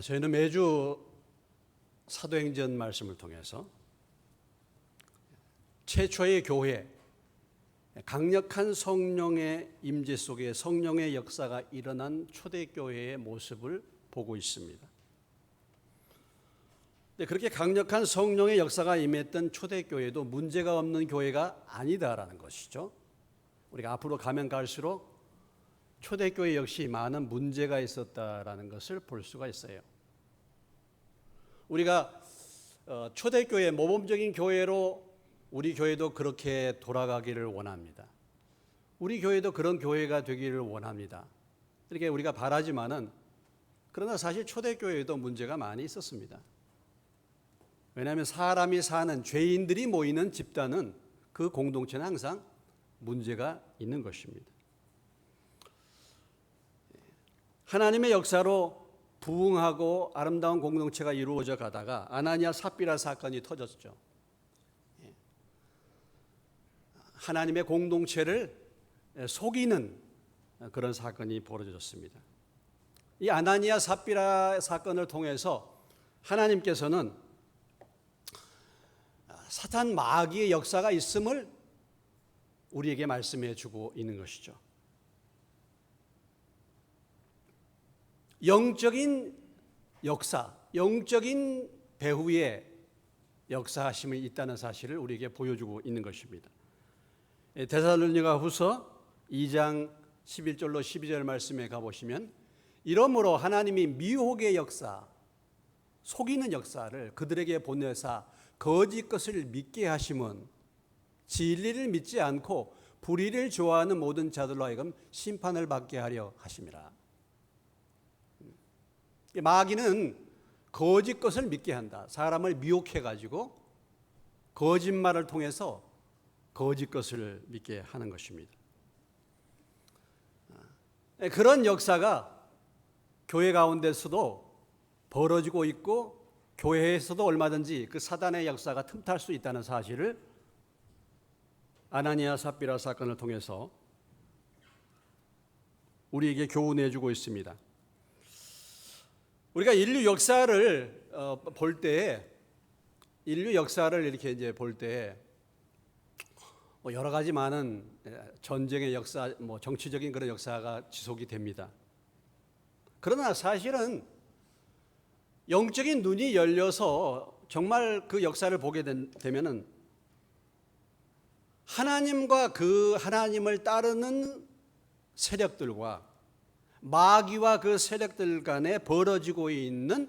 저희는 매주 사도행전 말씀을 통해서 최초의 교회, 강력한 성령의 임재 속에 성령의 역사가 일어난 초대교회의 모습을 보고 있습니다. 그렇게 강력한 성령의 역사가 임했던 초대교회도 문제가 없는 교회가 아니다라는 것이죠. 우리가 앞으로 가면 갈수록 초대교회 역시 많은 문제가 있었다라는 것을 볼 수가 있어요. 우리가 초대교회, 모범적인 교회로 우리 교회도 그렇게 돌아가기를 원합니다. 우리 교회도 그런 교회가 되기를 원합니다. 이렇게 우리가 바라지만은, 그러나 사실 초대교회에도 문제가 많이 있었습니다. 왜냐하면 사람이 사는, 죄인들이 모이는 집단은, 그 공동체는 항상 문제가 있는 것입니다. 하나님의 역사로 부흥하고 아름다운 공동체가 이루어져 가다가 아나니아 삽비라 사건이 터졌죠. 하나님의 공동체를 속이는 그런 사건이 벌어졌습니다. 이 아나니아 삽비라 사건을 통해서 하나님께서는 사탄 마귀의 역사가 있음을 우리에게 말씀해 주고 있는 것이죠. 영적인 역사, 영적인 배후에 역사하심이 있다는 사실을 우리에게 보여주고 있는 것입니다. 데살로니가 후서 2장 11절로 12절 말씀에 가보시면, 이러므로 하나님이 미혹의 역사, 속이는 역사를 그들에게 보내사 거짓 것을 믿게 하심은 진리를 믿지 않고 불의를 좋아하는 모든 자들로 하여금 심판을 받게 하려 하심이라. 마귀는 거짓 것을 믿게 한다. 사람을 미혹해가지고 거짓말을 통해서 거짓 것을 믿게 하는 것입니다. 그런 역사가 교회 가운데서도 벌어지고 있고, 교회에서도 얼마든지 그 사단의 역사가 틈탈 수 있다는 사실을 아나니아 삽비라 사건을 통해서 우리에게 교훈해 주고 있습니다. 우리가 인류 역사를 볼 때, 인류 역사를 이렇게 이제 볼 때 여러 가지 많은 전쟁의 역사, 정치적인 그런 역사가 지속이 됩니다. 그러나 사실은 영적인 눈이 열려서 정말 그 역사를 보게 되면은 하나님과 그 하나님을 따르는 세력들과 마귀와 그 세력들 간에 벌어지고 있는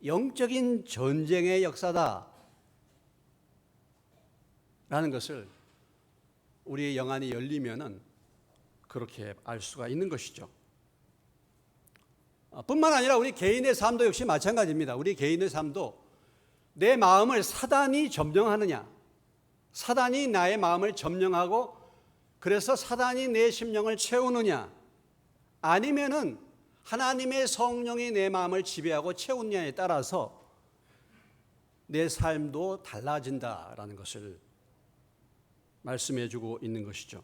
영적인 전쟁의 역사다 라는 것을 우리의 영안이 열리면은 그렇게 알 수가 있는 것이죠. 뿐만 아니라 우리 개인의 삶도 역시 마찬가지입니다. 우리 개인의 삶도 내 마음을 사단이 점령하느냐, 사단이 나의 마음을 점령하고 그래서 사단이 내 심령을 채우느냐, 아니면은 하나님의 성령이 내 마음을 지배하고 채우느냐에 따라서 내 삶도 달라진다라는 것을 말씀해 주고 있는 것이죠.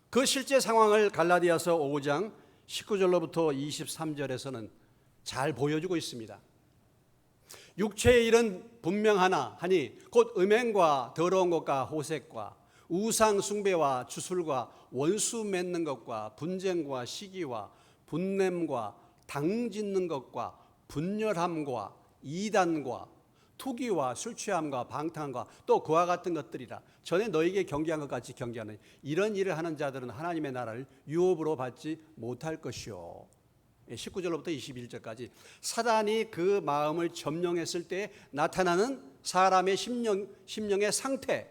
그 실제 상황을 갈라디아서 5장 19절로부터 23절에서는 잘 보여주고 있습니다. 육체의 일은 분명하나 하니 곧 음행과 더러운 것과 호색과 우상 숭배와 주술과 원수 맺는 것과 분쟁과 시기와 분냄과 당 짓는 것과 분열함과 이단과 투기와 술 취함과 방탕함과 또 그와 같은 것들이라. 전에 너에게 경계한 것 같이 경계하는 이런 일을 하는 자들은 하나님의 나라를 유업으로 받지 못할 것이요. 19절로부터 21절까지 사단이 그 마음을 점령했을 때 나타나는 사람의 심령의 상태,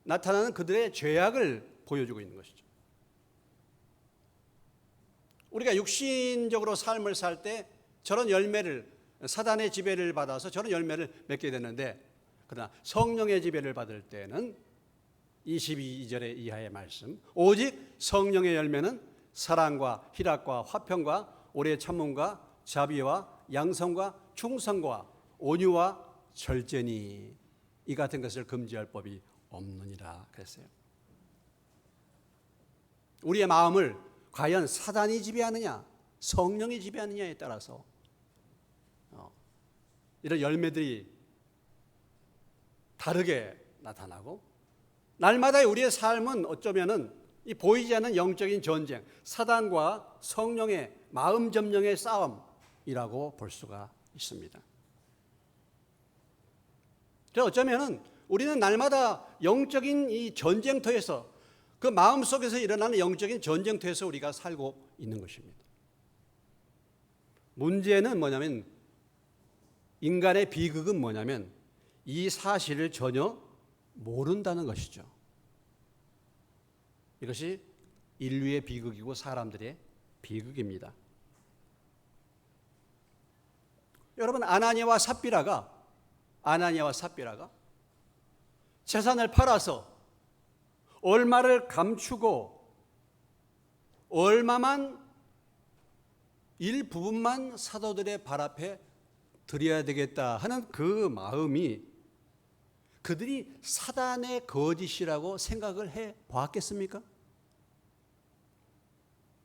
나타나는 그들의 죄악을 보여주고 있는 것이죠. 우리가 육신적으로 삶을 살 때 저런 열매를, 사단의 지배를 받아서 저런 열매를 맺게 되는데, 그러나 성령의 지배를 받을 때는 22절의 이하의 말씀, 오직 성령의 열매는 사랑과 희락과 화평과 오래 참음과 자비와 양성과 충성과 온유와 절제니 이 같은 것을 금지할 법이 없느니라 그랬어요. 우리의 마음을 과연 사단이 지배하느냐, 성령이 지배하느냐에 따라서 이런 열매들이 다르게 나타나고, 날마다의 우리의 삶은 어쩌면은 이 보이지 않는 영적인 전쟁, 사단과 성령의 마음 점령의 싸움이라고 볼 수가 있습니다. 그래서 어쩌면은 우리는 날마다 영적인 이 전쟁터에서, 그 마음 속에서 일어나는 영적인 전쟁터에서 우리가 살고 있는 것입니다. 문제는 뭐냐면, 인간의 비극은 뭐냐면 이 사실을 전혀 모른다는 것이죠. 이것이 인류의 비극이고 사람들의 비극입니다. 여러분, 아나니아와 삽비라가 재산을 팔아서 얼마를 감추고 얼마만 일부분만 사도들의 발 앞에 드려야 되겠다 하는 그 마음이 그들이 사단의 거짓이라고 생각을 해 보았겠습니까?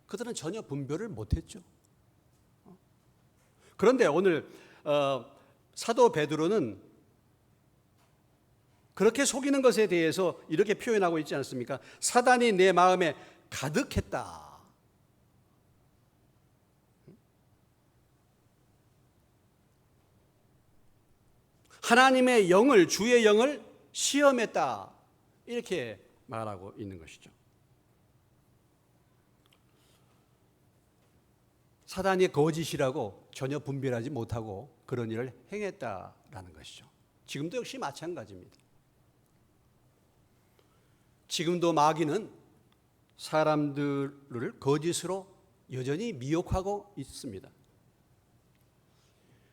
그들은 전혀 분별을 못했죠. 그런데 오늘 사도 베드로는 그렇게 속이는 것에 대해서 이렇게 표현하고 있지 않습니까? 사단이 내 마음에 가득했다. 하나님의 영을, 주의 영을 시험했다. 이렇게 말하고 있는 것이죠. 사단이 거짓이라고 전혀 분별하지 못하고 그런 일을 행했다라는 것이죠. 지금도 역시 마찬가지입니다. 지금도 마귀는 사람들을 거짓으로 여전히 미혹하고 있습니다.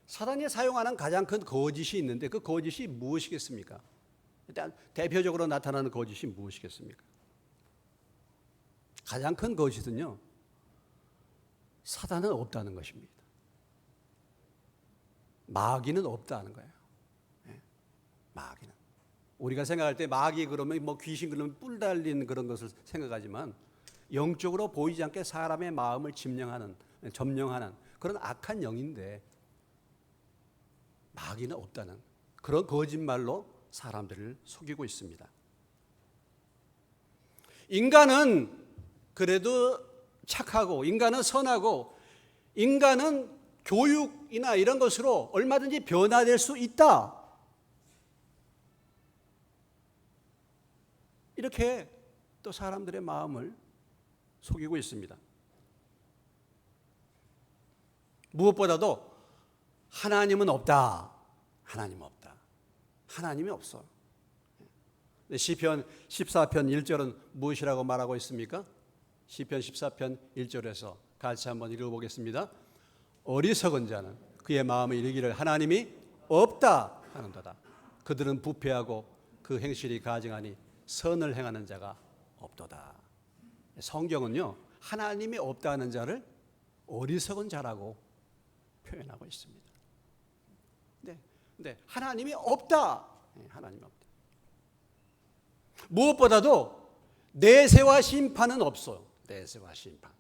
사단이 사용하는 가장 큰 거짓이 있는데 그 거짓이 무엇이겠습니까? 일단 대표적으로 나타나는 거짓이 무엇이겠습니까? 가장 큰 거짓은요, 사단은 없다는 것입니다. 마귀는 없다는 거예요. 마귀는. 우리가 생각할 때 마귀 그러면 뭐 귀신 그러면 뿔 달린 그런 것을 생각하지만 영적으로 보이지 않게 사람의 마음을 점령하는 그런 악한 영인데 마귀는 없다는 그런 거짓말로 사람들을 속이고 있습니다. 인간은 그래도 착하고, 인간은 선하고, 인간은 교육이나 이런 것으로 얼마든지 변화될 수 있다. 이렇게 또 사람들의 마음을 속이고 있습니다. 무엇보다도 하나님은 없다. 하나님 없다. 하나님이 없어. 시편 14편 1절은 무엇이라고 말하고 있습니까? 시편 14편 1절에서 같이 한번 읽어보겠습니다. 어리석은 자는 그의 마음에 이르기를 하나님이 없다 하는도다. 그들은 부패하고 그 행실이 가증하니 선을 행하는 자가 없도다. 성경은요, 하나님이 없다는 자를 어리석은 자라고 표현하고 있습니다. 네, 하나님이 없다. 하나님이 없다. 무엇보다도 내세와 심판은 없어요. 내세와 심판.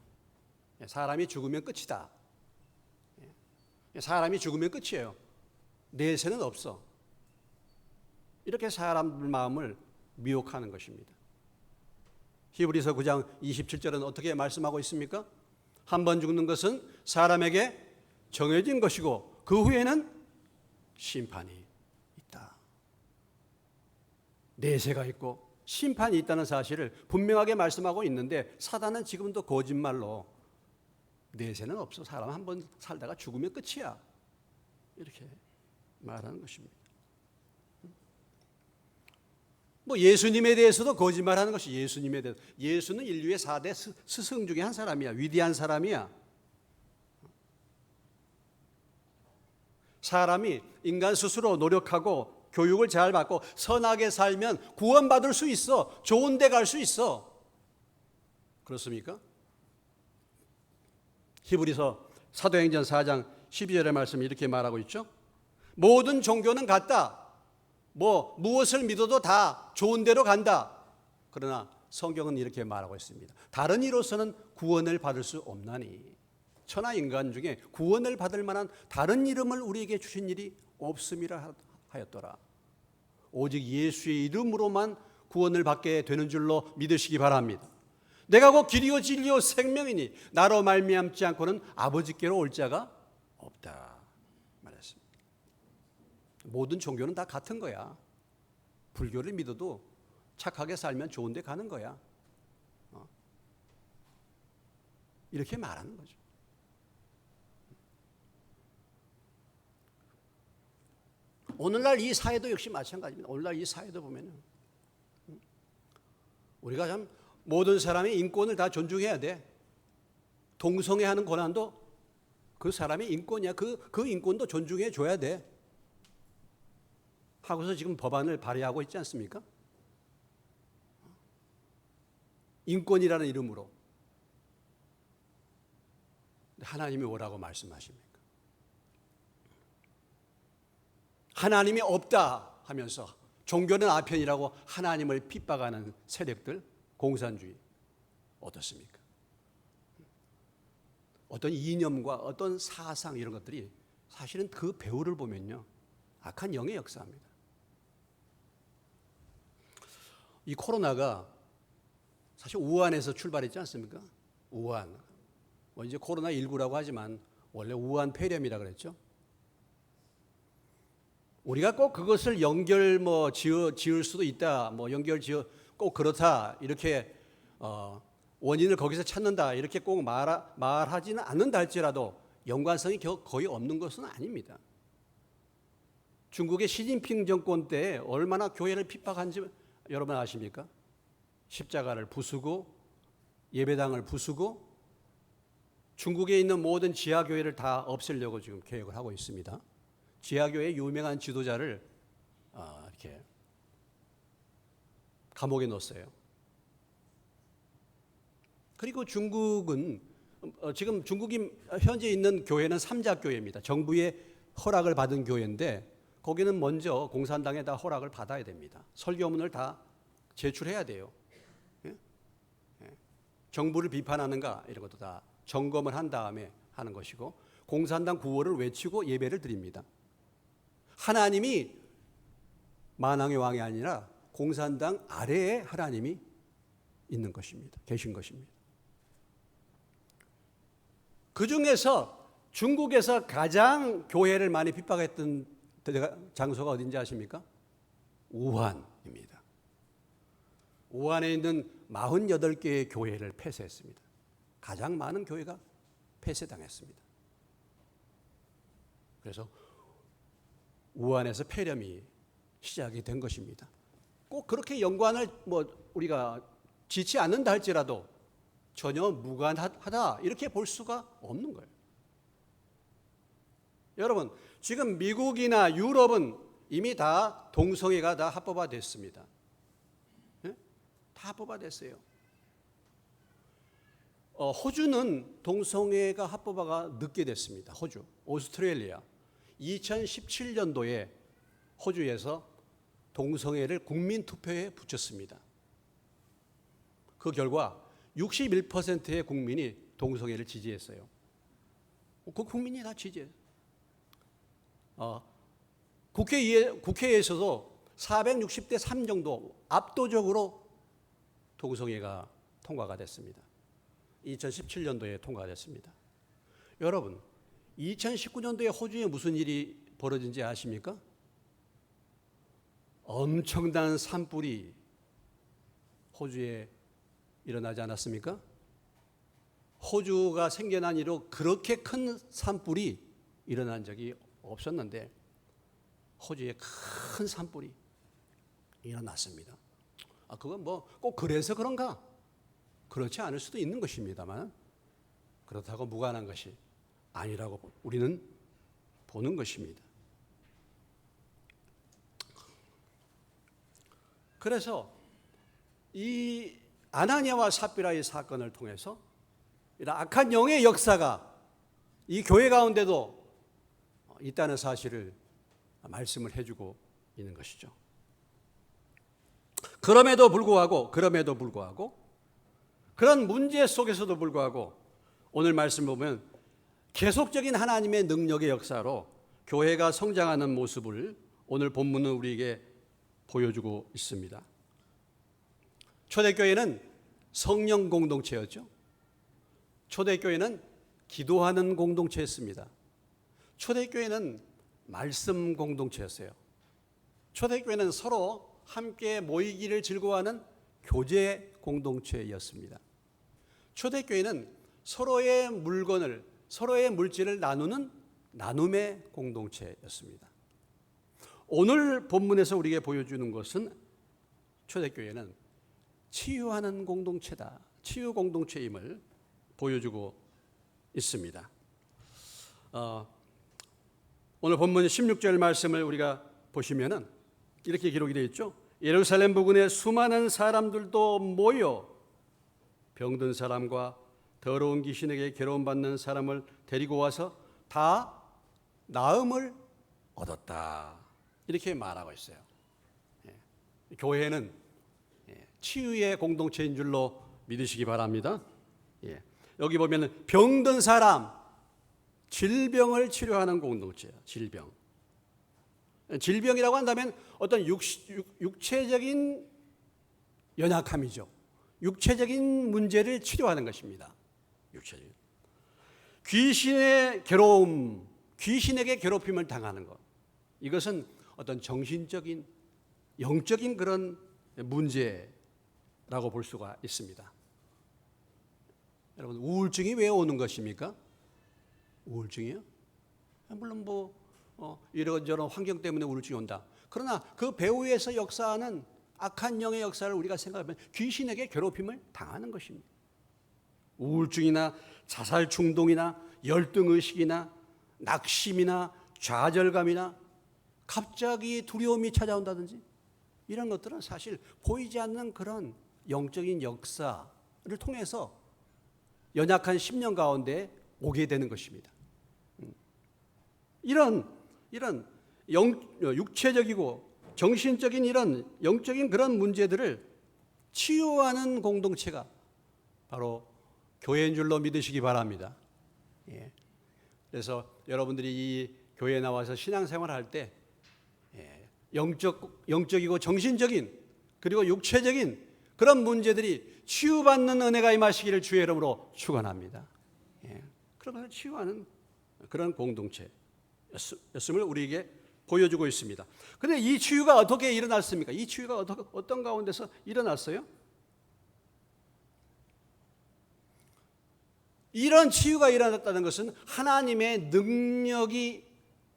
사람이 죽으면 끝이다. 사람이 죽으면 끝이에요. 내세는 없어. 이렇게 사람들 마음을 미혹하는 것입니다. 히브리서 9장 27절은 어떻게 말씀하고 있습니까? 한 번 죽는 것은 사람에게 정해진 것이고 그 후에는 심판이 있다. 내세가 있고 심판이 있다는 사실을 분명하게 말씀하고 있는데 사단은 지금도 거짓말로 내세는 없어. 사람 한 번 살다가 죽으면 끝이야. 이렇게 말하는 것입니다. 뭐 예수님에 대해서도 거짓말하는 것이 예수님에 대해서. 예수는 인류의 4대 스승 중에 한 사람이야. 위대한 사람이야. 사람이 인간 스스로 노력하고 교육을 잘 받고 선하게 살면 구원받을 수 있어. 좋은 데 갈 수 있어. 그렇습니까? 히브리서 사도행전 4장 12절의 말씀이 이렇게 말하고 있죠. 모든 종교는 같다. 무엇을 믿어도 다 좋은 데로 간다. 그러나 성경은 이렇게 말하고 있습니다. 다른 이로서는 구원을 받을 수 없나니. 천하 인간 중에 구원을 받을 만한 다른 이름을 우리에게 주신 일이 없음이라 하였더라. 오직 예수의 이름으로만 구원을 받게 되는 줄로 믿으시기 바랍니다. 내가 곧 길이요 진리요 생명이니 나로 말미암지 않고는 아버지께로 올 자가 없다 말했습니다. 모든 종교는 다 같은 거야. 불교를 믿어도 착하게 살면 좋은 데 가는 거야. 이렇게 말하는 거죠. 오늘날 이 사회도 역시 마찬가지입니다. 오늘날 이 사회도 보면 우리가 참 모든 사람의 인권을 다 존중해야 돼. 동성애하는 권한도 그 사람의 인권이야. 그 인권도 존중해 줘야 돼. 하고서 지금 법안을 발의하고 있지 않습니까? 인권이라는 이름으로. 하나님이 뭐라고 말씀하십니까? 하나님이 없다 하면서 종교는 아편이라고 하나님을 핍박하는 세력들, 공산주의 어떻습니까? 어떤 이념과 어떤 사상 이런 것들이 사실은 그 배후를 보면요, 악한 영의 역사입니다. 이 코로나가 사실 우한에서 출발했지 않습니까? 우한. 이제 코로나19라고 하지만 원래 우한 폐렴이라 그랬죠. 우리가 꼭 그것을 연결 지을 수도 있다. 꼭 그렇다. 이렇게 원인을 거기서 찾는다. 이렇게 꼭 말하지는 않는다 할지라도 연관성이 거의 없는 것은 아닙니다. 중국의 시진핑 정권 때 얼마나 교회를 핍박한지 여러분 아십니까? 십자가를 부수고 예배당을 부수고 중국에 있는 모든 지하교회를 다 없애려고 지금 계획을 하고 있습니다. 지하교회의 유명한 지도자를 이렇게 감옥에 넣었어요. 그리고 중국은 지금 중국이 현재 있는 교회는 삼자교회입니다. 정부의 허락을 받은 교회인데 거기는 먼저 공산당에 다 허락을 받아야 됩니다. 설교문을 다 제출해야 돼요. 정부를 비판하는가 이런 것도 다 점검을 한 다음에 하는 것이고 공산당 구호를 외치고 예배를 드립니다. 하나님이 만왕의 왕이 아니라 공산당 아래에 하나님이 있는 것입니다. 계신 것입니다. 그 중에서 중국에서 가장 교회를 많이 핍박했던 장소가 어딘지 아십니까? 우한입니다. 우한에 있는 48개의 교회를 폐쇄했습니다. 가장 많은 교회가 폐쇄당했습니다. 그래서 우한에서 폐렴이 시작이 된 것입니다. 꼭 그렇게 연관을 우리가 짓지 않는다 할지라도 전혀 무관하다 이렇게 볼 수가 없는 거예요. 여러분, 지금 미국이나 유럽은 이미 다 동성애가 다 합법화됐습니다. 네? 다 합법화됐어요. 호주는 동성애가 합법화가 늦게 됐습니다. 호주, 오스트레일리아. 2017년도에 호주에서 동성애를 국민투표에 붙였습니다. 그 결과 61%의 국민이 동성애를 지지했어요. 그 국민이 다 지지해요. 국회에서도 460대 3 정도 압도적으로 동성애가 통과가 됐습니다. 2017년도에 통과됐습니다. 여러분, 2019년도에 호주에 무슨 일이 벌어진지 아십니까? 엄청난 산불이 호주에 일어나지 않았습니까? 호주가 생겨난 이후 그렇게 큰 산불이 일어난 적이 없었는데 호주에 큰 산불이 일어났습니다. 그건 꼭 그래서 그런가? 그렇지 않을 수도 있는 것입니다만 그렇다고 무관한 것이 아니라고 우리는 보는 것입니다. 그래서 이 아나니아와 삽비라의 사건을 통해서 이런 악한 영의 역사가 이 교회 가운데도 있다는 사실을 말씀을 해주고 있는 것이죠. 그럼에도 불구하고 그런 문제 속에서도 불구하고 오늘 말씀 보면 계속적인 하나님의 능력의 역사로 교회가 성장하는 모습을 오늘 본문은 우리에게 보여주고 있습니다. 초대교회는 성령 공동체였죠. 초대교회는 기도하는 공동체였습니다. 초대교회는 말씀 공동체였어요. 초대교회는 서로 함께 모이기를 즐거워하는 교제 공동체였습니다. 초대교회는 서로의 물건을, 서로의 물질을 나누는 나눔의 공동체였습니다. 오늘 본문에서 우리에게 보여주는 것은 초대교회는 치유하는 공동체다, 치유 공동체임을 보여주고 있습니다. 오늘 본문 16절 말씀을 우리가 보시면은 이렇게 기록이 되어 있죠. 예루살렘 부근에 수많은 사람들도 모여 병든 사람과 더러운 귀신에게 괴로움받는 사람을 데리고 와서 다 나음을 얻었다. 이렇게 말하고 있어요. 교회는 치유의 공동체인 줄로 믿으시기 바랍니다. 여기 보면 병든 사람, 질병을 치료하는 공동체예요. 질병이라고 한다면 어떤 육체적인 연약함이죠. 육체적인 문제를 치료하는 것입니다. 육체적인. 귀신의 괴로움, 귀신에게 괴롭힘을 당하는 것. 이것은 어떤 정신적인, 영적인 그런 문제라고 볼 수가 있습니다. 여러분, 우울증이 왜 오는 것입니까? 우울증이요? 물론 이런저런 환경 때문에 우울증이 온다. 그러나 그 배후에서 역사하는 악한 영의 역사를 우리가 생각하면 귀신에게 괴롭힘을 당하는 것입니다. 우울증이나 자살 충동이나 열등의식이나 낙심이나 좌절감이나 갑자기 두려움이 찾아온다든지 이런 것들은 사실 보이지 않는 그런 영적인 역사를 통해서 연약한 심령 가운데 오게 되는 것입니다. 이런 육체적이고 정신적인 이런 영적인 그런 문제들을 치유하는 공동체가 바로 교회인 줄로 믿으시기 바랍니다. 그래서 여러분들이 이 교회에 나와서 신앙생활할 때 영적이고 정신적인 그리고 육체적인 그런 문제들이 치유받는 은혜가 임하시기를 주의 이름으로 축원합니다. 그러면서 치유하는 그런 공동체였음을 우리에게 보여주고 있습니다. 그런데 이 치유가 어떻게 일어났습니까? 이 치유가 어떤 가운데서 일어났어요? 이런 치유가 일어났다는 것은 하나님의 능력이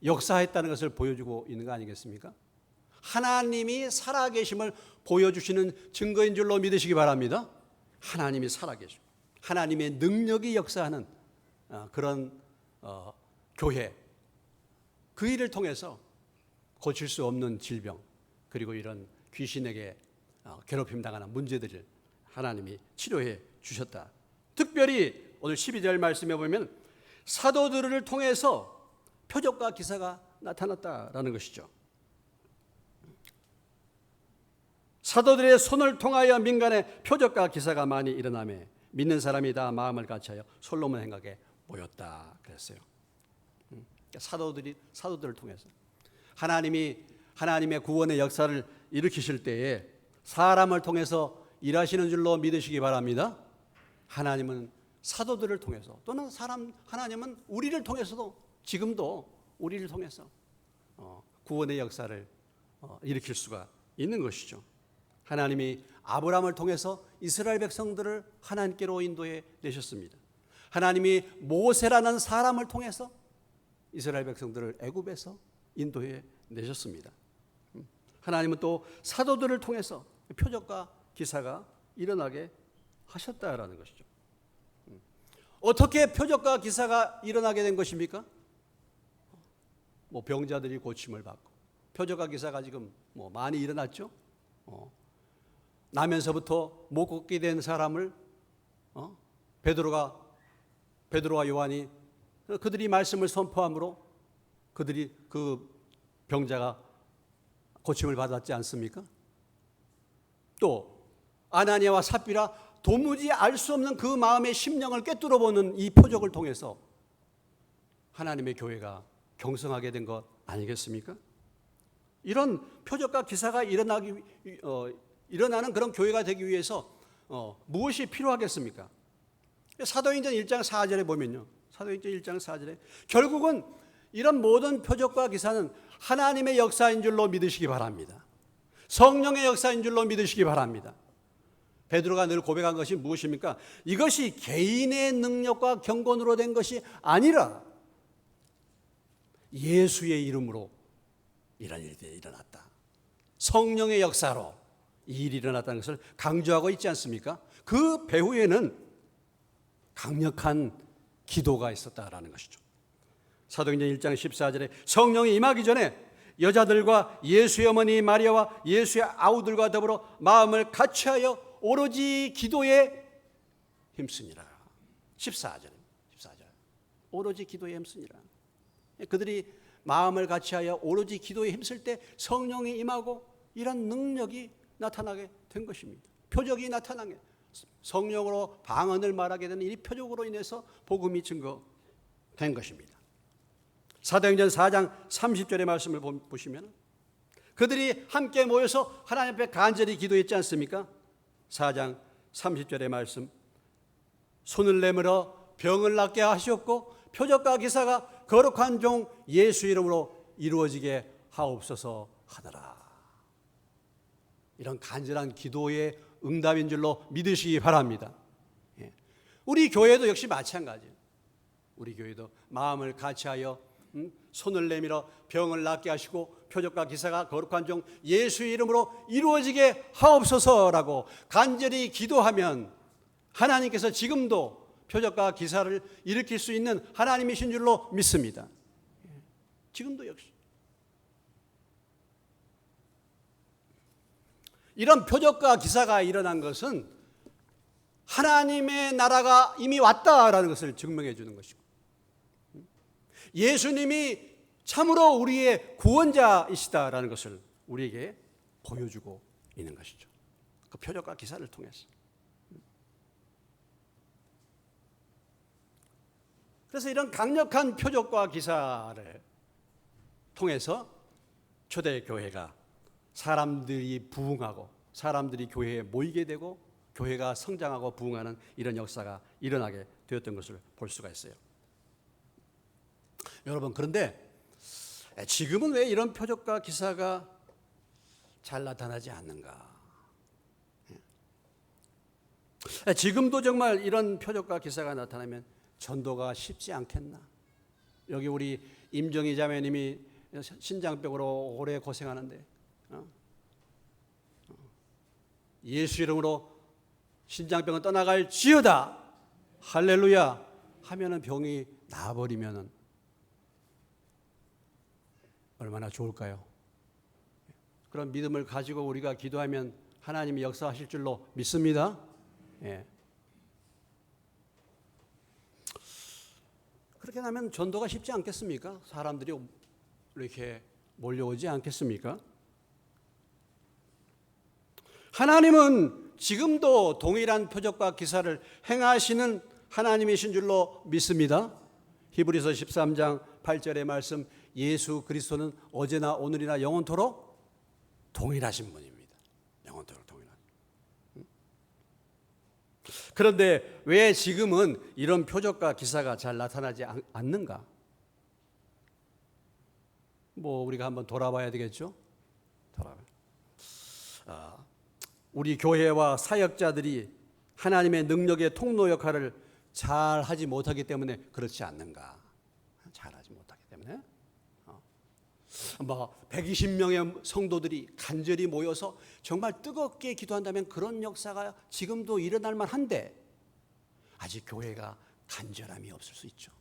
역사했다는 것을 보여주고 있는 거 아니겠습니까? 하나님이 살아계심을 보여주시는 증거인 줄로 믿으시기 바랍니다. 하나님이 살아계시고 하나님의 능력이 역사하는 그런 교회, 그 일을 통해서 고칠 수 없는 질병 그리고 이런 귀신에게 괴롭힘 당하는 문제들을 하나님이 치료해 주셨다. 특별히 오늘 12절 말씀에 보면 사도들을 통해서 표적과 기사가 나타났다라는 것이죠. 사도들의 손을 통하여 민간에 표적과 기사가 많이 일어나며 믿는 사람이 다 마음을 같이하여 솔로몬 행각에 모였다 그랬어요. 사도들을 통해서 하나님이 하나님의 구원의 역사를 일으키실 때에 사람을 통해서 일하시는 줄로 믿으시기 바랍니다. 하나님은 사도들을 통해서 또는 하나님은 우리를 통해서도 지금도 우리를 통해서 구원의 역사를 일으킬 수가 있는 것이죠. 하나님이 아브라함을 통해서 이스라엘 백성들을 하나님께로 인도해 내셨습니다. 하나님이 모세라는 사람을 통해서 이스라엘 백성들을 애굽에서 인도해 내셨습니다. 하나님은 또 사도들을 통해서 표적과 기사가 일어나게 하셨다라는 것이죠. 어떻게 표적과 기사가 일어나게 된 것입니까? 병자들이 고침을 받고 표적과 기사가 지금 많이 일어났죠. 나면서부터 못 걷게 된 사람을 베드로와 요한이 그들이 말씀을 선포함으로 그 병자가 고침을 받았지 않습니까? 또 아나니아와 삽비라 도무지 알 수 없는 그 마음의 심령을 꿰뚫어 보는 이 표적을 통해서 하나님의 교회가 경성하게 된 것 아니겠습니까? 이런 표적과 기사가 일어나는 그런 교회가 되기 위해서 무엇이 필요하겠습니까? 사도행전 1장 4절에 보면요. 사도행전 1장 4절에 결국은 이런 모든 표적과 기사는 하나님의 역사인 줄로 믿으시기 바랍니다. 성령의 역사인 줄로 믿으시기 바랍니다. 베드로가 늘 고백한 것이 무엇입니까? 이것이 개인의 능력과 경건으로 된 것이 아니라 예수의 이름으로 이런 일이 일어났다. 성령의 역사로 이 일이 일어났다는 것을 강조하고 있지 않습니까? 그 배후에는 강력한 기도가 있었다라는 것이죠. 사도행전 1장 14절에 성령이 임하기 전에 여자들과 예수의 어머니 마리아와 예수의 아우들과 더불어 마음을 같이하여 오로지 기도에 힘쓰니라. 14절 오로지 기도에 힘쓰니라. 그들이 마음을 같이하여 오로지 기도에 힘쓸 때 성령이 임하고 이런 능력이 나타나게 된 것입니다. 표적이 나타나게, 성령으로 방언을 말하게 되는 이 표적으로 인해서 복음이 증거된 것입니다. 사도행전 4장 30절의 말씀을 보시면 그들이 함께 모여서 하나님 앞에 간절히 기도했지 않습니까? 4장 30절의 말씀, 손을 내밀어 병을 낫게 하시옵고 표적과 기사가 거룩한 종 예수 이름으로 이루어지게 하옵소서 하더라. 이런 간절한 기도의 응답인 줄로 믿으시기 바랍니다. 우리 교회도 역시 마찬가지예요. 우리 교회도 마음을 같이하여 손을 내밀어 병을 낫게 하시고 표적과 기사가 거룩한 종 예수의 이름으로 이루어지게 하옵소서라고 간절히 기도하면 하나님께서 지금도 표적과 기사를 일으킬 수 있는 하나님이신 줄로 믿습니다. 지금도 역시 이런 표적과 기사가 일어난 것은 하나님의 나라가 이미 왔다라는 것을 증명해 주는 것이고, 예수님이 참으로 우리의 구원자이시다라는 것을 우리에게 보여주고 있는 것이죠. 그 표적과 기사를 통해서. 그래서 이런 강력한 표적과 기사를 통해서 초대교회가 사람들이 부흥하고 사람들이 교회에 모이게 되고 교회가 성장하고 부흥하는 이런 역사가 일어나게 되었던 것을 볼 수가 있어요. 여러분, 그런데 지금은 왜 이런 표적과 기사가 잘 나타나지 않는가? 지금도 정말 이런 표적과 기사가 나타나면 전도가 쉽지 않겠나? 여기 우리 임정희 자매님이 신장병으로 오래 고생하는데 예수 이름으로 신장병은 떠나갈지어다 할렐루야 하면은 병이 나아버리면은 얼마나 좋을까요? 그런 믿음을 가지고 우리가 기도하면 하나님이 역사하실 줄로 믿습니다. 예. 그렇게 하면 전도가 쉽지 않겠습니까? 사람들이 이렇게 몰려오지 않겠습니까? 하나님은 지금도 동일한 표적과 기사를 행하시는 하나님이신 줄로 믿습니다. 히브리서 13장 8절의 말씀, 예수 그리스도는 어제나 오늘이나 영원토록 동일하신 분입니다. 영원토록 동일하신. 그런데 왜 지금은 이런 표적과 기사가 잘 나타나지 않는가? 우리가 한번 돌아봐야 되겠죠? 우리 교회와 사역자들이 하나님의 능력의 통로 역할을 잘 하지 못하기 때문에 그렇지 않는가? 잘하지 못하기 때문에 120명의 성도들이 간절히 모여서 정말 뜨겁게 기도한다면 그런 역사가 지금도 일어날 만한데 아직 교회가 간절함이 없을 수 있죠.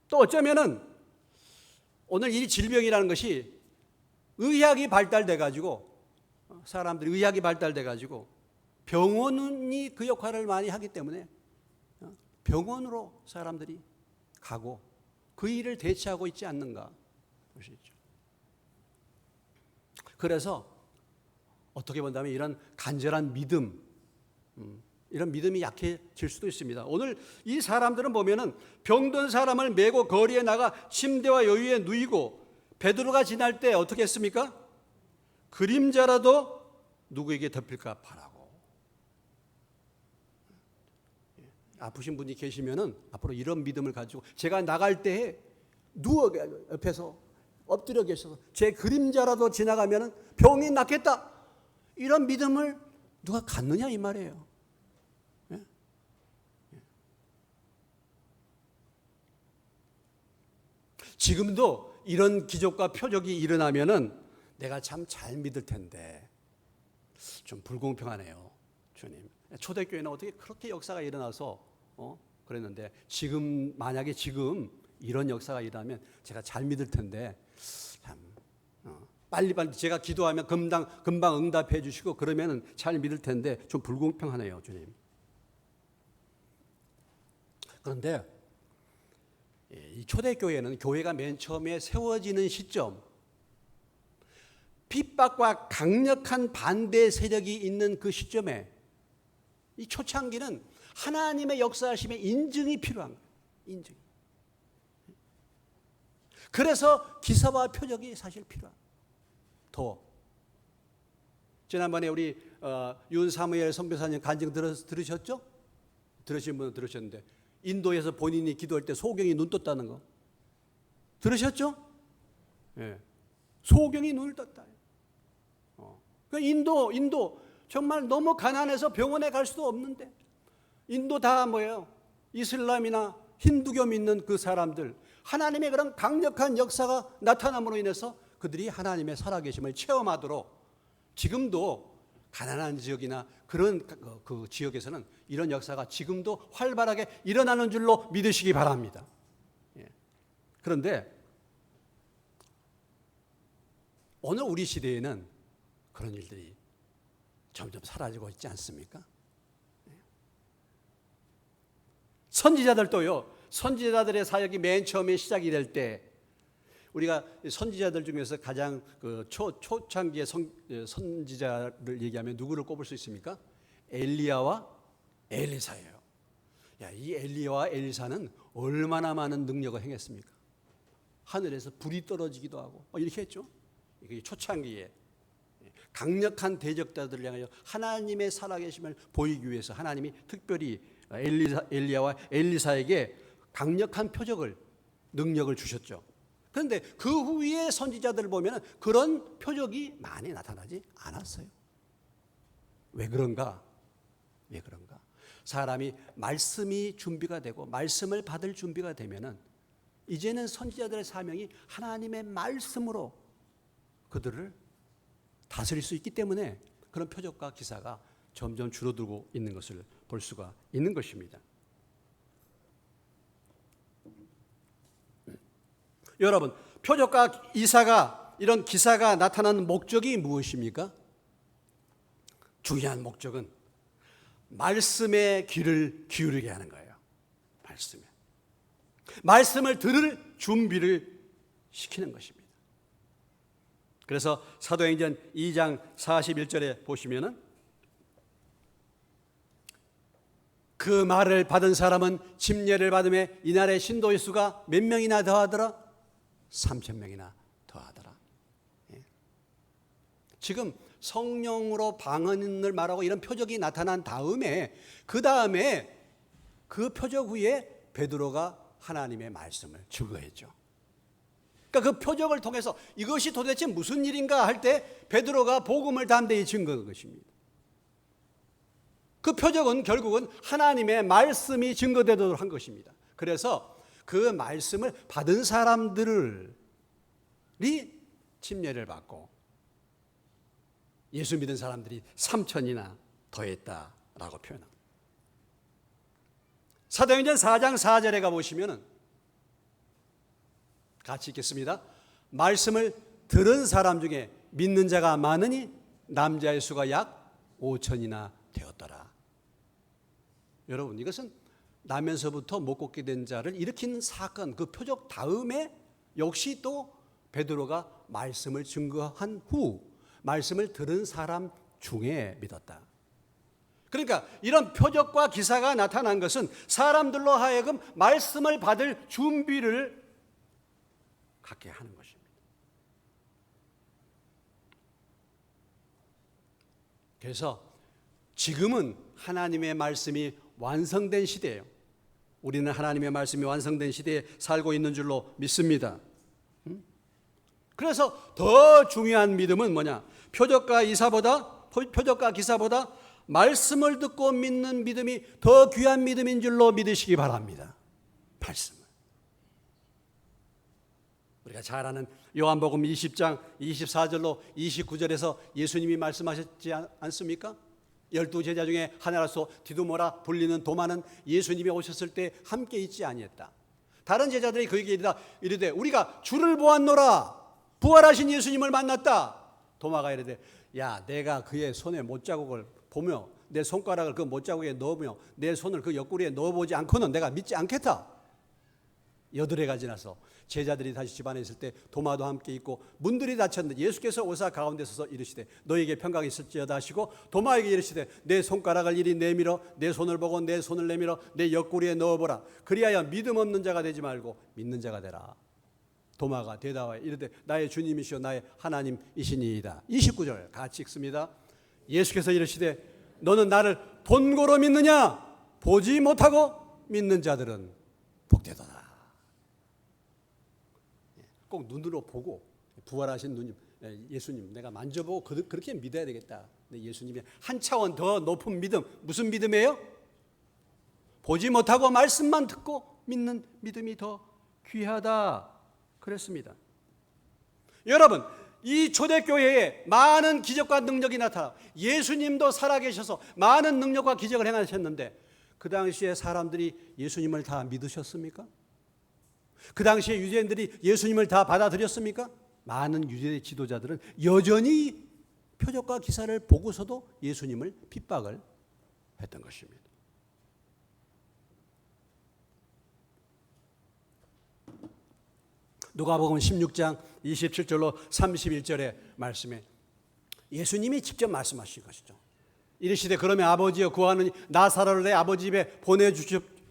또 어쩌면은 오늘 이 질병이라는 것이 의학이 발달돼 가지고 사람들이 의학이 발달돼 가지고 병원이 그 역할을 많이 하기 때문에 병원으로 사람들이 가고 그 일을 대체하고 있지 않는가 보시죠. 그래서 어떻게 본다면 이런 간절한 믿음, 이런 믿음이 약해질 수도 있습니다. 오늘 이 사람들은 보면은 병든 사람을 메고 거리에 나가 침대와 여유에 누이고, 베드로가 지날 때 어떻게 했습니까? 그림자라도 누구에게 덮일까 바라고. 아프신 분이 계시면은 앞으로 이런 믿음을 가지고, 제가 나갈 때 누워 옆에서 엎드려 계셔서 제 그림자라도 지나가면은 병이 낫겠다, 이런 믿음을 누가 갖느냐 이 말이에요. 지금도 이런 기적과 표적이 일어나면은 내가 참 잘 믿을 텐데 좀 불공평하네요, 주님. 초대교회는 어떻게 그렇게 역사가 일어나서 그랬는데, 지금 만약에 지금 이런 역사가 일어나면 제가 잘 믿을 텐데 참 빨리빨리 제가 기도하면 금방 응답해 주시고 그러면은 잘 믿을 텐데 좀 불공평하네요, 주님. 그런데 이 초대교회는 교회가 맨 처음에 세워지는 시점, 핍박과 강력한 반대 세력이 있는 그 시점에, 이 초창기는 하나님의 역사하심의 인증이 필요한 거예요. 인증. 그래서 기사와 표적이 사실 필요한. 더 지난번에 우리 윤사무엘 선교사님 간증 들으셨죠? 들으신 분은 들으셨는데, 인도에서 본인이 기도할 때 소경이 눈 떴다는 거 들으셨죠? 예. 소경이 눈을 떴다. 인도 정말 너무 가난해서 병원에 갈 수도 없는데, 인도 다 뭐예요? 이슬람이나 힌두교 믿는 그 사람들, 하나님의 그런 강력한 역사가 나타남으로 인해서 그들이 하나님의 살아계심을 체험하도록, 지금도 가난한 지역이나 그런 그 지역에서는 이런 역사가 지금도 활발하게 일어나는 줄로 믿으시기 바랍니다. 그런데 오늘 우리 시대에는 그런 일들이 점점 사라지고 있지 않습니까? 선지자들도요, 선지자들의 사역이 맨 처음에 시작이 될 때, 우리가 선지자들 중에서 가장 그 초창기의 선지자를 얘기하면 누구를 꼽을 수 있습니까? 엘리야와 엘리사예요. 이 엘리야와 엘리사는 얼마나 많은 능력을 행했습니까? 하늘에서 불이 떨어지기도 하고 이렇게 했죠. 이게 초창기에 강력한 대적자들을 향하여 하나님의 살아계심을 보이기 위해서 하나님이 특별히 엘리야와 엘리사에게 강력한 표적을, 능력을 주셨죠. 그런데 그 후에 선지자들을 보면 그런 표적이 많이 나타나지 않았어요. 왜 그런가? 사람이 말씀이 준비가 되고 말씀을 받을 준비가 되면은, 이제는 선지자들의 사명이 하나님의 말씀으로 그들을 다스릴 수 있기 때문에 그런 표적과 기사가 점점 줄어들고 있는 것을 볼 수가 있는 것입니다. 여러분, 표적과 이사가, 이런 기사가 나타나는 목적이 무엇입니까? 중요한 목적은 말씀의 귀를 기울이게 하는 거예요. 말씀을 들을 준비를 시키는 것입니다. 그래서 사도행전 2장 41절에 보시면은, 그 말을 받은 사람은 침례를 받음에 이날의 신도의 수가 몇 명이나 더하더라? 3,000명이나 더하더라. 지금 성령으로 방언을 말하고 이런 표적이 나타난 다음에, 그 다음에 그 표적 후에 베드로가 하나님의 말씀을 증거했죠. 그러니까 그 표적을 통해서 이것이 도대체 무슨 일인가 할 때 베드로가 복음을 담대히 증거한 것입니다. 그 표적은 결국은 하나님의 말씀이 증거되도록 한 것입니다. 그래서 그 말씀을 받은 사람들이 침례를 받고 예수 믿은 사람들이 3,000이나 더했다라고 표현합니다. 사도행전 4장 4절에 가보시면 같이 읽겠습니다. 말씀을 들은 사람 중에 믿는 자가 많으니 남자의 수가 약 5,000이나 되었더라. 여러분, 이것은 나면서부터 못 걷게 된 자를 일으킨 사건, 그 표적 다음에 역시 또 베드로가 말씀을 증거한 후 말씀을 들은 사람 중에 믿었다. 그러니까 이런 표적과 기사가 나타난 것은 사람들로 하여금 말씀을 받을 준비를 갖게 하는 것입니다. 그래서 지금은 하나님의 말씀이 완성된 시대예요. 우리는 하나님의 말씀이 완성된 시대에 살고 있는 줄로 믿습니다. 그래서 더 중요한 믿음은 뭐냐? 표적과 기사보다 말씀을 듣고 믿는 믿음이 더 귀한 믿음인 줄로 믿으시기 바랍니다. 말씀을. 우리가 잘 아는 요한복음 20장 24절로 29절에서 예수님이 말씀하셨지 않습니까? 12제자 중에 하나로서 디두모라 불리는 도마는 예수님이 오셨을 때 함께 있지 아니했다. 다른 제자들이 그에게 이르되 우리가 주를 보았노라. 부활하신 예수님을 만났다. 도마가 이르되 야, 내가 그의 손에 못자국을 보며 내 손가락을 그 못자국에 넣으며 내 손을 그 옆구리에 넣어보지 않고는 내가 믿지 않겠다. 여드레가 지나서 제자들이 다시 집안에 있을 때 도마도 함께 있고 문들이 닫혔는데 예수께서 오사 가운데 서서 이르시되 너에게 평강이 있을지어다 하시고 도마에게 이르시되 내 손가락을 이리 내밀어 내 손을 보고 내 손을 내밀어 내 옆구리에 넣어보라. 그리하여 믿음 없는 자가 되지 말고 믿는 자가 되라. 도마가 대답하여 이르되 나의 주님이시오 나의 하나님이시니이다. 29절 같이 읽습니다. 예수께서 이르시되 너는 나를 본고로 믿느냐? 보지 못하고 믿는 자들은 복되도다. 꼭 눈으로 보고 부활하신 누님 예수님 내가 만져보고 그렇게 믿어야 되겠다. 근데 예수님이 한 차원 더 높은 믿음, 무슨 믿음이에요? 보지 못하고 말씀만 듣고 믿는 믿음이 더 귀하다 그랬습니다. 여러분, 이 초대교회에 많은 기적과 능력이 나타나 예수님도 살아계셔서 많은 능력과 기적을 행하셨는데 그 당시에 사람들이 예수님을 다 믿으셨습니까? 그 당시에 유대인들이 예수님을 다 받아들였습니까? 많은 유대 지도자들은 여전히 표적과 기사를 보고서도 예수님을 핍박을 했던 것입니다. 누가복음 16장 27절로 31절의 말씀에 예수님이 직접 말씀하신 것이죠. 이르시되 그러면 아버지여 구하노니 나사로를 내 아버지 집에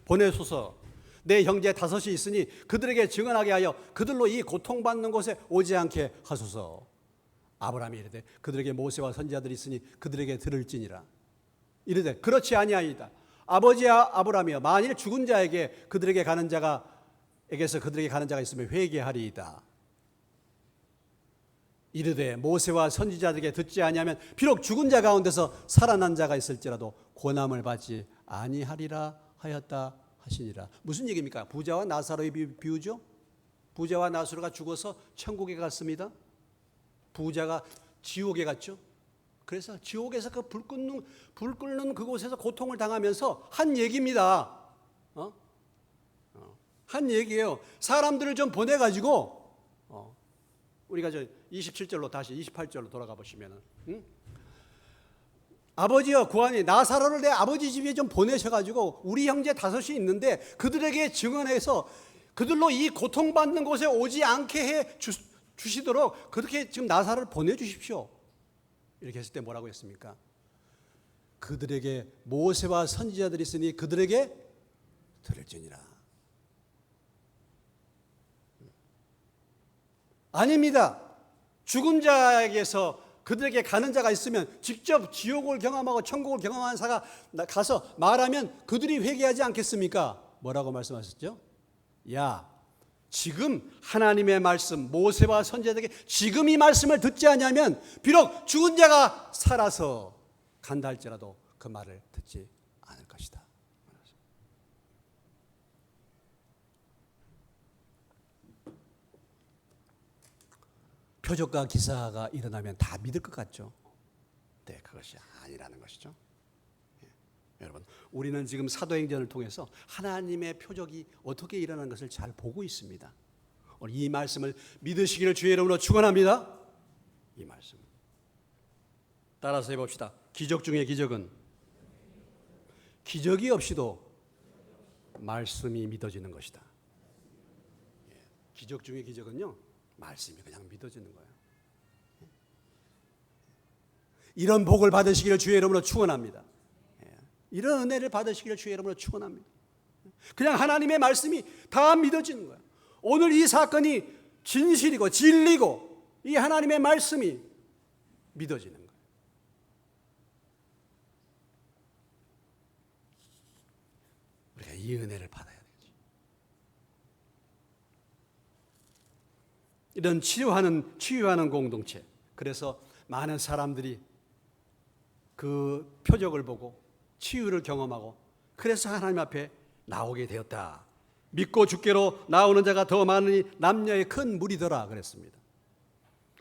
보내소서. 내 형제 5이 있으니 그들에게 증언하게 하여 그들로 이 고통받는 곳에 오지 않게 하소서. 아브라함이 이르되 그들에게 모세와 선지자들이 있으니 그들에게 들을지니라. 이르되 그렇지 아니하이다. 아버지 아브라함이여 만일 죽은 자에게 그들에게 가는 자가 있으면 회개하리이다. 이르되 모세와 선지자들에게 듣지 아니하면 비록 죽은 자 가운데서 살아난 자가 있을지라도 고난을 받지 아니하리라 하였다 하시니라. 무슨 얘기입니까? 부자와 나사로의 비유죠. 부자와 나사로가 죽어서 천국에 갔습니다. 부자가 지옥에 갔죠. 그래서 지옥에서 그 불 끓는 그곳에서 고통을 당하면서 한 얘기입니다. 한 얘기예요. 사람들을 좀 보내가지고 우리가 저 27절로 다시 28절로 돌아가 보시면은 아버지여 구하니 나사로를 내 아버지 집에 좀 보내셔가지고 우리 형제 5이 있는데 그들에게 증언해서 그들로 이 고통받는 곳에 오지 않게 해 주시도록 그렇게 지금 나사로를 보내주십시오. 이렇게 했을 때 뭐라고 했습니까? 그들에게 모세와 선지자들이 있으니 그들에게 들을지니라. 아닙니다. 죽은 자에게서 그들에게 가는 자가 있으면 직접 지옥을 경험하고 천국을 경험한 자가 가서 말하면 그들이 회개하지 않겠습니까? 뭐라고 말씀하셨죠? 야, 지금 하나님의 말씀 모세와 선지자들에게 지금 이 말씀을 듣지 않으면 비록 죽은 자가 살아서 간다 할지라도 그 말을 듣지 않을 것이다. 표적과 기사가 일어나면 다 믿을 것 같죠? 네, 그것이 아니라는 것이죠. 여러분, 우리는 지금 사도행전을 통해서 하나님의 표적이 어떻게 일어나는 것을 잘 보고 있습니다. 오늘 이 말씀을 믿으시기를 주의 이름으로 축원합니다. 이 말씀 따라서 해봅시다. 기적 중의 기적은 기적이 없이도 말씀이 믿어지는 것이다. 기적 중의 기적은요, 말씀이 그냥 믿어지는 거예요. 이런 복을 받으시기를 주의 이름으로 축원합니다. 이런 은혜를 받으시기를 주의 이름으로 축원합니다. 그냥 하나님의 말씀이 다 믿어지는 거예요. 오늘 이 사건이 진실이고 진리고 이 하나님의 말씀이 믿어지는 거예요. 우리가 이 은혜를 받아야 되죠. 이런 치유하는 공동체. 그래서 많은 사람들이 그 표적을 보고 치유를 경험하고 그래서 하나님 앞에 나오게 되었다. 믿고 주께로 나오는 자가 더 많으니 남녀의 큰 무리더라 그랬습니다.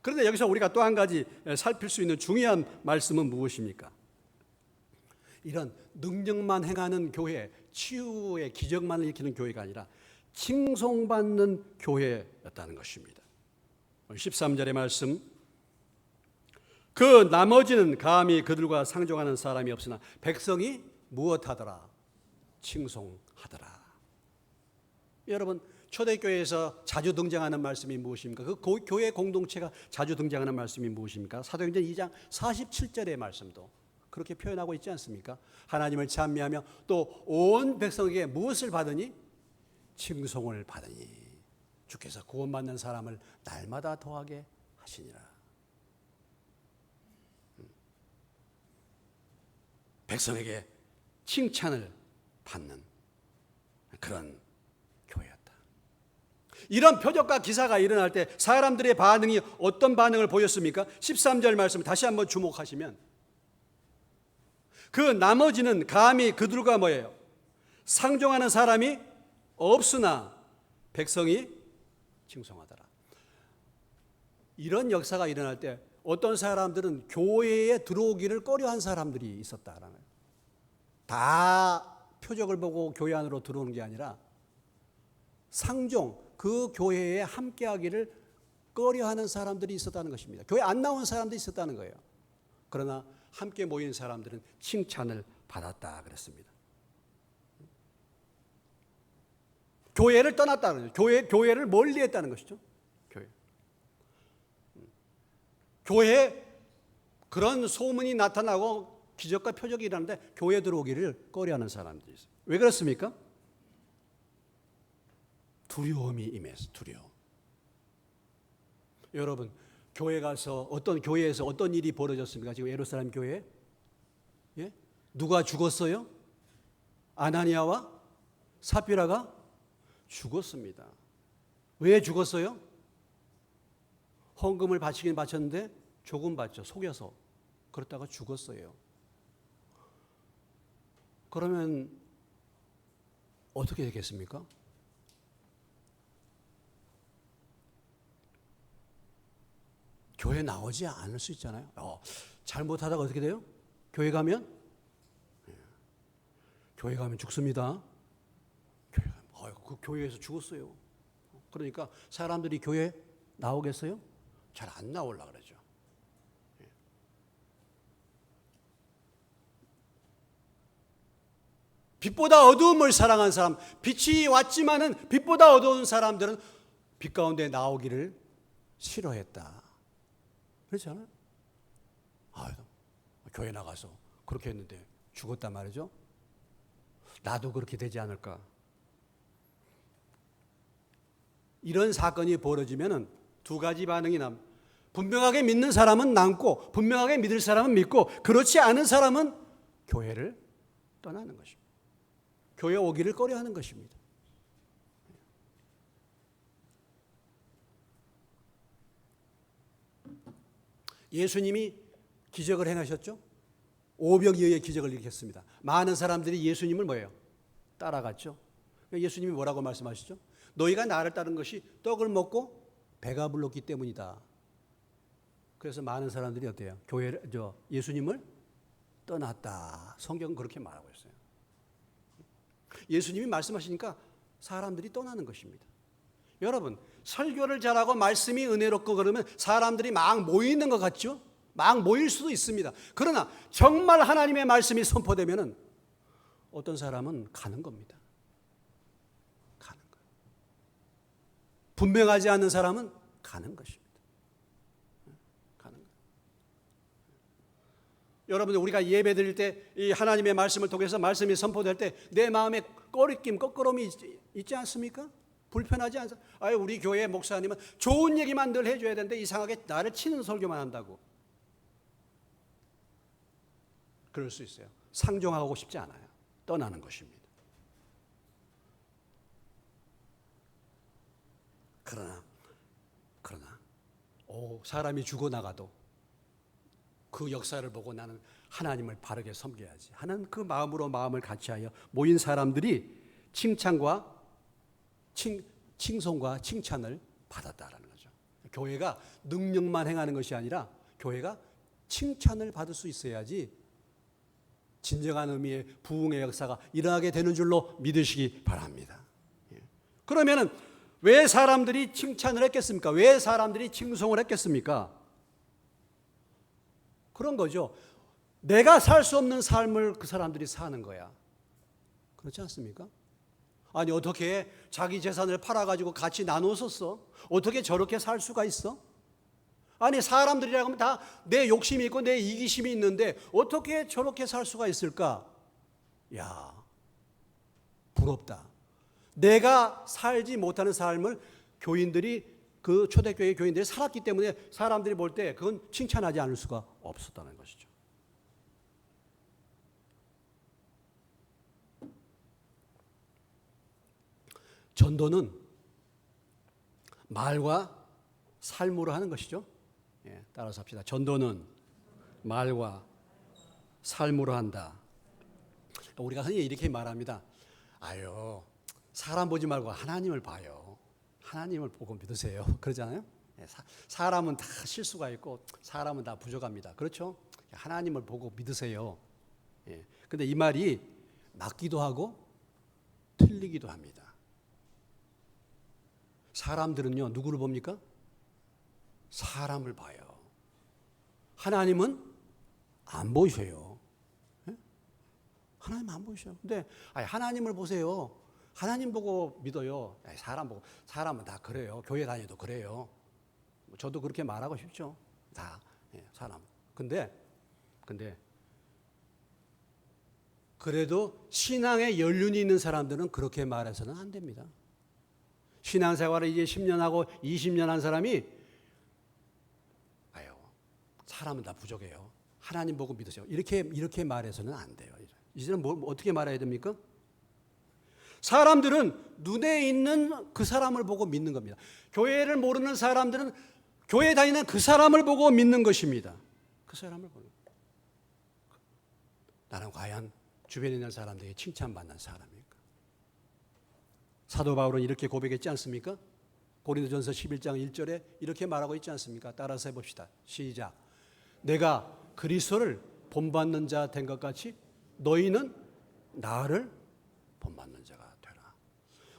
그런데 여기서 우리가 또 한 가지 살필 수 있는 중요한 말씀은 무엇입니까? 이런 능력만 행하는 교회, 치유의 기적만 일으키는 교회가 아니라 칭송받는 교회였다는 것입니다. 13절의 말씀, 그 나머지는 감히 그들과 상종하는 사람이 없으나 백성이 무엇하더라? 칭송하더라. 여러분, 초대교회에서 자주 등장하는 말씀이 무엇입니까? 그 교회 공동체가 자주 등장하는 말씀이 무엇입니까? 사도행전 2장 47절의 말씀도 그렇게 표현하고 있지 않습니까? 하나님을 찬미하며 또 온 백성에게 무엇을 받으니? 칭송을 받으니 주께서 구원받는 사람을 날마다 더하게 하시니라. 백성에게 칭찬을 받는 그런 교회였다. 이런 표적과 기사가 일어날 때 사람들의 반응이 어떤 반응을 보였습니까? 13절 말씀 다시 한번 주목하시면 그 나머지는 감히 그들과 뭐예요? 상종하는 사람이 없으나 백성이 칭송하더라. 이런 역사가 일어날 때 어떤 사람들은 교회에 들어오기를 꺼려한 사람들이 있었다라는 거예요. 다 표적을 보고 교회 안으로 들어오는 게 아니라 상종, 그 교회에 함께하기를 꺼려하는 사람들이 있었다는 것입니다. 교회 안 나온 사람들이 있었다는 거예요. 그러나 함께 모인 사람들은 칭찬을 받았다 그랬습니다. 교회를 떠났다는 거죠. 교회를 멀리했다는 것이죠. 교회에 그런 소문이 나타나고 기적과 표적이 일어나는데 교회에 들어오기를 꺼려하는 사람들이 있어요. 왜 그렇습니까? 두려움이 임해서 두려움. 여러분, 교회 가서 어떤 교회에서 어떤 일이 벌어졌습니까? 지금 예루살렘 교회? 예? 누가 죽었어요? 아나니아와 삽비라가 죽었습니다. 왜 죽었어요? 헌금을 바치긴 바쳤는데 조금 받죠. 속여서. 그렇다가 죽었어요. 그러면 어떻게 되겠습니까? 교회 나오지 않을 수 있잖아요. 잘못하다가 어떻게 돼요? 교회 가면? 교회 가면 죽습니다. 그 교회에서 죽었어요. 그러니까 사람들이 교회 나오겠어요? 잘 안 나오려고 그러죠. 빛보다 어두움을 사랑한 사람, 빛이 왔지만은 빛보다 어두운 사람들은 빛 가운데 나오기를 싫어했다. 그렇잖아요. 교회 나가서 그렇게 했는데 죽었단 말이죠. 나도 그렇게 되지 않을까. 이런 사건이 벌어지면은 두 가지 반응이 납니다. 분명하게 믿는 사람은 남고 분명하게 믿을 사람은 믿고 그렇지 않은 사람은 교회를 떠나는 것입니다. 교회 오기를 꺼려하는 것입니다. 예수님이 기적을 행하셨죠? 오병이어의 기적을 일으켰습니다. 많은 사람들이 예수님을 뭐예요? 따라갔죠. 예수님이 뭐라고 말씀하시죠? 너희가 나를 따른 것이 떡을 먹고 배가 불렀기 때문이다. 그래서 많은 사람들이 어때요? 예수님을 떠났다. 성경은 그렇게 말하고 있어요. 예수님이 말씀하시니까 사람들이 떠나는 것입니다. 여러분, 설교를 잘하고 말씀이 은혜롭고 그러면 사람들이 막 모이는 것 같죠? 막 모일 수도 있습니다. 그러나 정말 하나님의 말씀이 선포되면은 어떤 사람은 가는 겁니다. 가는 거예요. 분명하지 않은 사람은 가는 것입니다. 가는 거예요. 여러분들 우리가 예배 드릴 때 이 하나님의 말씀을 통해서 말씀이 선포될 때 내 마음에 꺼리낌, 껄끄러움이 있지 않습니까? 불편하지 않습니까? 아유, 우리 교회 목사님은 좋은 얘기만 늘 해줘야 되는데 이상하게 나를 치는 설교만 한다고. 그럴 수 있어요. 상종하고 싶지 않아요. 떠나는 것입니다. 그러나 사람이 죽어나가도 그 역사를 보고 나는 하나님을 바르게 섬겨야지 하는 그 마음으로 마음을 같이하여 모인 사람들이 칭찬과 칭송과 칭찬을 받았다라는 거죠. 교회가 능력만 행하는 것이 아니라 교회가 칭찬을 받을 수 있어야지 진정한 의미의 부흥의 역사가 일어나게 되는 줄로 믿으시기 바랍니다. 그러면은 왜 사람들이 칭찬을 했겠습니까? 왜 사람들이 칭송을 했겠습니까? 그런 거죠. 내가 살 수 없는 삶을 그 사람들이 사는 거야. 그렇지 않습니까? 아니, 어떻게 자기 재산을 팔아가지고 같이 나누었었어? 어떻게 저렇게 살 수가 있어? 아니, 사람들이라고 하면 다 내 욕심이 있고 내 이기심이 있는데 어떻게 저렇게 살 수가 있을까? 야, 부럽다. 내가 살지 못하는 삶을 교인들이, 그 초대교회 교인들이 살았기 때문에 사람들이 볼 때 그건 칭찬하지 않을 수가 없었다는 것이죠. 전도는 말과 삶으로 하는 것이죠. 따라서 합시다. 전도는 말과 삶으로 한다. 우리가 흔히 이렇게 말합니다. 아유, 사람 보지 말고 하나님을 봐요. 하나님을 보고 믿으세요. 그러잖아요. 사람은 다 실수가 있고 사람은 다 부족합니다. 그렇죠? 하나님을 보고 믿으세요. 근데 이 말이 맞기도 하고 틀리기도 합니다. 사람들은요, 누구를 봅니까? 사람을 봐요. 하나님은 안 보이셔요. 하나님 안 보이셔요. 근데 하나님을 보세요. 하나님 보고 믿어요. 사람 보고. 사람은 다 그래요. 교회 다녀도 그래요. 저도 그렇게 말하고 싶죠. 다 사람. 근데 그래도 신앙에 연륜이 있는 사람들은 그렇게 말해서는 안 됩니다. 신앙생활을 이제 10년 하고 20년 한 사람이 사람은 다 부족해요. 하나님 보고 믿으세요. 이렇게 말해서는 안 돼요. 이제는 어떻게 말해야 됩니까? 사람들은 눈에 있는 그 사람을 보고 믿는 겁니다. 교회를 모르는 사람들은 교회 다니는 그 사람을 보고 믿는 것입니다. 그 사람을 보고. 나는 과연 주변에 있는 사람들에게 칭찬받는 사람입니까? 사도 바울은 이렇게 고백했지 않습니까? 고린도전서 11장 1절에 이렇게 말하고 있지 않습니까? 따라서 해봅시다. 시작. 내가 그리스도를 본받는 자 된 것 같이 너희는 나를 본받는 자가 되라.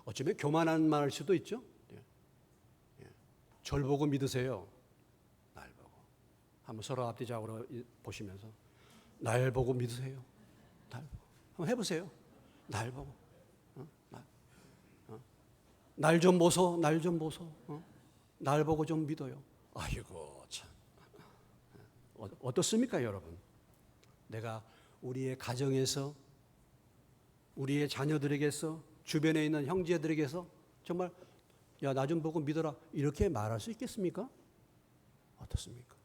어쩌면 교만한 말일 수도 있죠. 절 보고 믿으세요. 날 보고. 한번 서로 앞뒤좌우로 보시면서 날 보고 믿으세요. 날 보고. 한번 해보세요. 날 보고. 날 좀 보소. 날 좀 보소. 날 보고 좀 믿어요. 아이고 참. 어떻습니까, 여러분? 내가 우리의 가정에서, 우리의 자녀들에게서, 주변에 있는 형제들에게서 정말 야, 나 좀 보고 믿어라 이렇게 말할 수 있겠습니까? 어떻습니까?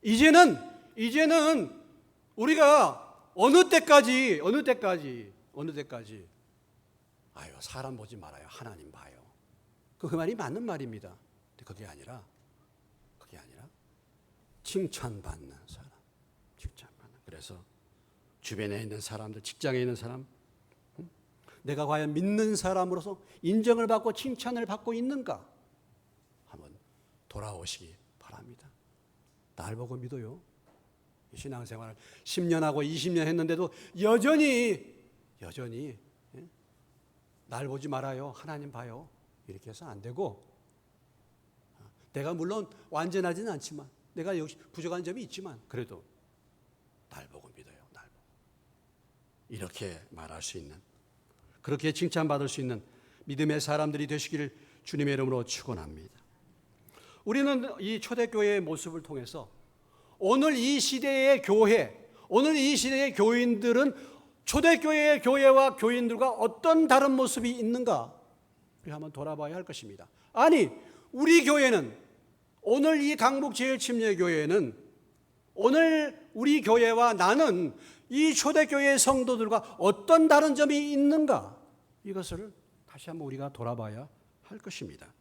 이제는 우리가 어느 때까지 아유, 사람 보지 말아요. 하나님 봐요. 그 말이 맞는 말입니다. 근데 그게 아니라 칭찬받는 사람. 그래서 주변에 있는 사람들, 직장에 있는 사람, 내가 과연 믿는 사람으로서 인정을 받고 칭찬을 받고 있는가? 한번 돌아오시기 바랍니다. 날 보고 믿어요. 신앙생활을 10년하고 20년 했는데도 여전히 날 보지 말아요. 하나님 봐요. 이렇게 해서 안 되고, 내가 물론 완전하지는 않지만, 내가 역시 부족한 점이 있지만 그래도 날 보고 믿어요. 날 보고. 이렇게 말할 수 있는, 그렇게 칭찬받을 수 있는 믿음의 사람들이 되시기를 주님의 이름으로 축원합니다. 우리는 이 초대교회의 모습을 통해서 오늘 이 시대의 교회, 오늘 이 시대의 교인들은 초대교회의 교회와 교인들과 어떤 다른 모습이 있는가? 우리 한번 돌아봐야 할 것입니다. 아니, 우리 교회는, 오늘 이 강북제일침례교회는, 오늘 우리 교회와 나는 이 초대교회의 성도들과 어떤 다른 점이 있는가? 이것을 다시 한번 우리가 돌아봐야 할 것입니다.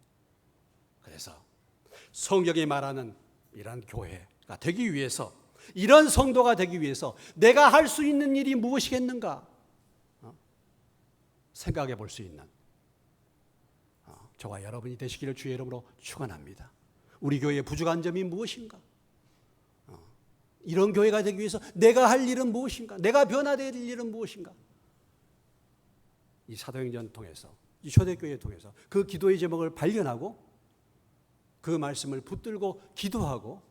그래서 성경이 말하는 이런 교회가 되기 위해서, 이런 성도가 되기 위해서 내가 할 수 있는 일이 무엇이겠는가? 생각해 볼 수 있는 저와 여러분이 되시기를 주의 이름으로 축원합니다. 우리 교회의 부족한 점이 무엇인가? 이런 교회가 되기 위해서 내가 할 일은 무엇인가? 내가 변화될 일은 무엇인가? 이 사도행전 통해서, 이 초대교회 통해서 그 기도의 제목을 발견하고 그 말씀을 붙들고 기도하고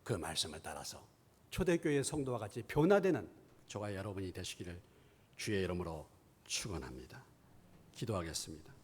그 말씀을 따라서 초대교회 성도와 같이 변화되는 저와 여러분이 되시기를 주의 이름으로 축원합니다. 기도하겠습니다.